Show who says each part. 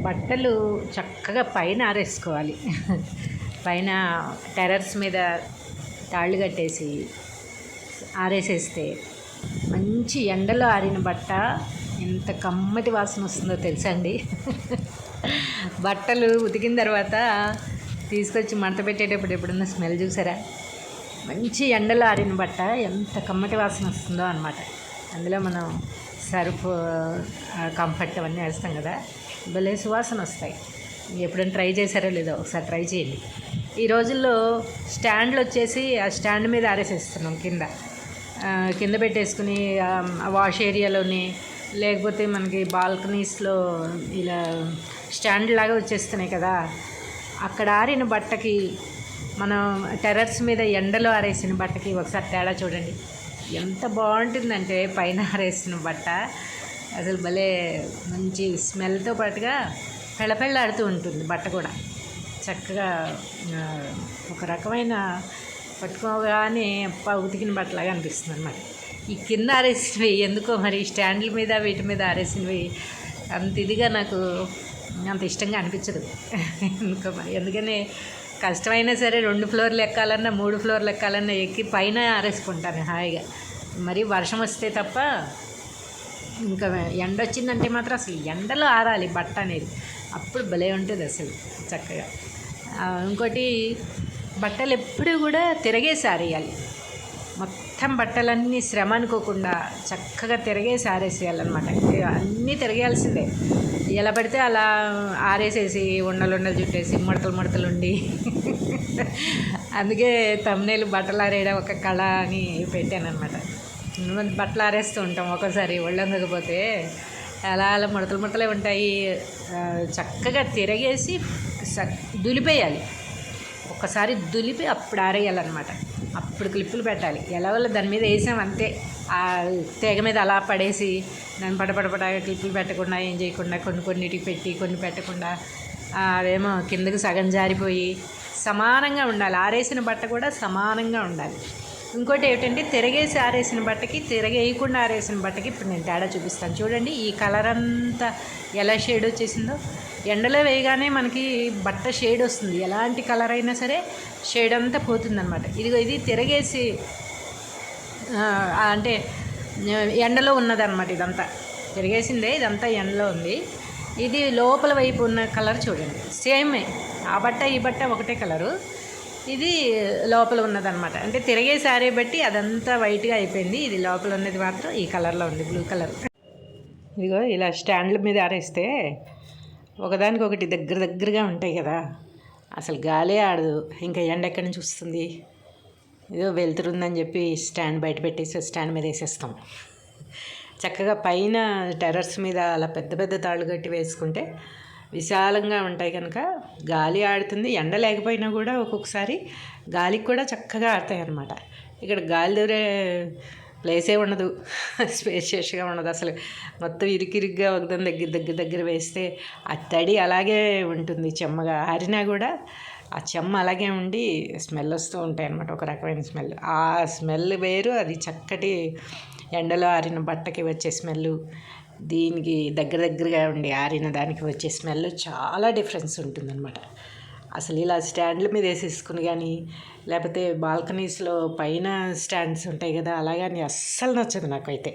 Speaker 1: బట్టలు చక్కగా పైన ఆరేసుకోవాలి. పైన టెర్రస్ మీద తాళ్ళు కట్టేసి ఆరేసేస్తే మంచి ఎండలో ఆరిన బట్ట ఎంత కమ్మటి వాసన వస్తుందో తెలుసా అండి. బట్టలు ఉతికిన తర్వాత తీసుకొచ్చి మంట పెట్టేటప్పుడు ఎప్పుడన్నా స్మెల్ చూసారా? మంచి ఎండలో ఆరిన బట్ట ఎంత కమ్మటి వాసన వస్తుందో అనమాట. అందులో మనం సర్ఫ్, కంఫర్ట్ అవన్నీ వేస్తాం కదా, భలే సువాసన వస్తాయి. ఎప్పుడైనా ట్రై చేశారో లేదో ఒకసారి ట్రై చేయండి. ఈ రోజుల్లో స్టాండ్లు వచ్చేసి ఆ స్టాండ్ మీద ఆరేసేస్తున్నాం, కింద పెట్టేసుకుని వాష్ ఏరియాలోని, లేకపోతే మనకి బాల్కనీస్లో ఇలా స్టాండ్ లాగా వచ్చేస్తున్నాయి కదా. అక్కడ ఆరిన బట్టకి మనం టెర్రస్ మీద ఎండలో ఆరేసిన బట్టకి ఒకసారి తేడా చూడండి. ఎంత బాగుంటుందంటే పైన ఆరేసిన బట్ట అసలు భలే మంచి స్మెల్తో పాటుగా పెళ్ళపెళ్ళాడుతూ ఉంటుంది బట్ట కూడా. చక్కగా ఒక రకమైన పట్టుకోగానే ఉతికిన బట్టలాగా అనిపిస్తుంది అనమాట. ఈ కింద ఆరేసినవి ఎందుకో మరి స్టాండ్ల మీద వీటి మీద ఆరేసినవి అంత ఇదిగా నాకు అంత ఇష్టంగా అనిపించదు. ఎందుకో మరి. ఎందుకని కష్టమైనా సరే 2 ఫ్లోర్లు ఎక్కాలన్నా 3 ఫ్లోర్లు ఎక్కాలన్నా ఎక్కి పైన ఆరేసుకుంటాను హాయిగా. మరి వర్షం వస్తే తప్ప, ఇంకా ఎండ వచ్చిందంటే మాత్రం అసలు ఎండలో ఆరాలి బట్ట అనేది, అప్పుడు భలే ఉంటుంది అసలు చక్కగా. ఇంకోటి, బట్టలు ఎప్పుడూ కూడా తిరగేసి ఆరేయాలి. మొత్తం బట్టలన్నీ శ్రమ అనుకోకుండా చక్కగా తిరగేసి ఆరేసేయాలన్నమాట. అన్నీ తిరగేయాల్సిందే. ఎలా పడితే అలా ఆరేసేసి ఉండలు చుట్టేసి ముడతలు ఉండి అందుకే తమ్నేలు బట్టలు ఆరేయడం ఒక కళ అని పెట్టాను అనమాట. బట్టలు ఆరేస్తూ ఉంటాం, ఒక్కోసారి ఒళ్ళొందకపోతే అలా ముడతలే ఉంటాయి. చక్కగా తిరగేసి దులిపేయాలి. ఒక్కసారి దులిపి అప్పుడు ఆరేయాలన్నమాట. అప్పుడు క్లిప్పులు పెట్టాలి. ఎలాగోలా దాని మీద వేసాం అంతే, ఆ తీగ మీద అలా పడేసి దాన్ని పటపట క్లిప్పులు పెట్టకుండా, ఏం చేయకుండా, కొన్నిటికి పెట్టి కొన్ని పెట్టకుండా అవేమో కిందకు సగం జారిపోయి సమానంగా ఉండాలి. ఆరేసిన బట్ట కూడా సమానంగా ఉండాలి. ఇంకోటి ఏమిటంటే, తిరగేసి ఆరేసిన బట్టకి తిరగేయకుండా ఆరేసిన బట్టకి ఇప్పుడు నేను తేడా చూపిస్తాను చూడండి. ఈ కలర్ అంతా ఎలా షేడ్ వచ్చేసిందో, ఎండలో వేయగానే మనకి బట్ట షేడ్ వస్తుంది. ఎలాంటి కలర్ అయినా సరే షేడ్ అంతా పోతుందన్నమాట. ఇది తిరగేసి అంటే ఎండలో ఉన్నదన్నమాట. ఇదంతా తిరగేసిందే, ఇదంతా ఎండలో ఉంది. ఇది లోపల వైపు ఉన్న కలర్ చూడండి, సేమే. ఆ బట్ట ఈ బట్ట ఒకటే కలరు, ఇది లోపల ఉన్నదన్నమాట. అంటే తిరగేసి ఆరేబట్టి అదంతా వైట్గా అయిపోయింది. ఇది లోపల ఉన్నది మాత్రం ఈ కలర్లో ఉంది, బ్లూ కలర్. ఇదిగో ఇలా స్టాండ్ల మీద ఆరేస్తే ఒకదానికొకటి దగ్గరగా ఉంటాయి కదా, అసలు గాలే ఆడదు. ఇంకా ఎండ ఎక్కడి నుంచి వస్తుంది? ఏదో వెళ్తుందని చెప్పి స్టాండ్ బయట పెట్టేసి స్టాండ్ మీద వేసేస్తాం. చక్కగా పైన టెర్రస్ మీద అలా పెద్ద తాళ్ళు కట్టి వేసుకుంటే విశాలంగా ఉంటాయి కనుక గాలి ఆడుతుంది. ఎండ లేకపోయినా కూడా ఒక్కొక్కసారి గాలికి కూడా చక్కగా ఆడతాయి అన్నమాట. ఇక్కడ గాలి దూరే ప్లేసే ఉండదు, స్పేషియస్గా ఉండదు అసలు. మొత్తం ఇరుకిరుగ్గా ఒకదాని దగ్గర వేస్తే ఆ తడి అలాగే ఉంటుంది. చెమ్మగా ఆరినా కూడా ఆ చెమ్మ అలాగే ఉండి స్మెల్ వస్తూ ఉంటాయి అన్నమాట, ఒక రకమైన స్మెల్. ఆ స్మెల్ వేరు, అది చక్కటి ఎండలో ఆరిన బట్టకి వచ్చే స్మెల్, దీనికి దగ్గరగా ఉండి ఆరిన దానికి వచ్చే స్మెల్ చాలా డిఫరెన్స్ ఉంటుందన్నమాట. అసలు ఇలా స్టాండ్ల మీద వేసేసుకుని కానీ, లేకపోతే బాల్కనీస్లో పైన స్టాండ్స్ ఉంటాయి కదా, అలాగని అస్సలు నచ్చదు నాకైతే.